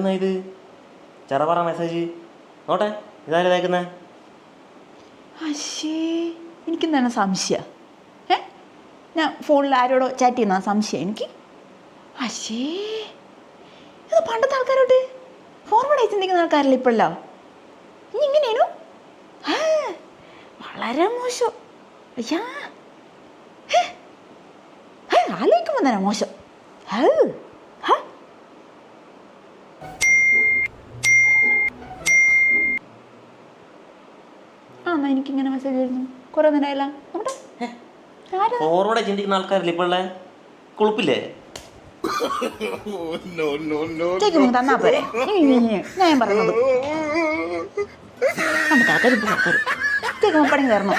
ഇതെന്നാ ഇത് ചെറപറ മെസ്സേജ് നോട്ടെ ഇതാരും ഇതാക്കുന്നേ? അശ്ശേ, എനിക്കെന്താണ് സംശയം? ഞാൻ ഫോണിൽ ആരോടോ ചാറ്റ് ചെയ്യുന്ന സംശയം എനിക്ക്. അശ്ശേ, ഇത് പണ്ടത്തെ ആൾക്കാരോട്ട് ഫോർവേഡ് ആയി ചിന്തിക്കുന്ന ആൾക്കാരല്ലേ ഇപ്പോഴല്ലോ. ഇനി ഇങ്ങനെയാണോ? വളരെ മോശം. അയ്യാ, ആലോചിക്കുമ്പോൾ തന്നെ മോശം. എന്നാ എനിക്കിങ്ങനെ മെസ്സേജ് വരുന്നു കുറേ നേരമായില്ല. ഫോർവേഡ് ചിന്തിക്കുന്ന ആൾക്കാരല്ലേ ഇപ്പോഴേ? കുളിപ്പില്ലേ? തന്നാ പോരെ. ഞാൻ പറഞ്ഞത് പണ്ടത്തെ ആൾക്കാർ പടങ്ങി തരണോ?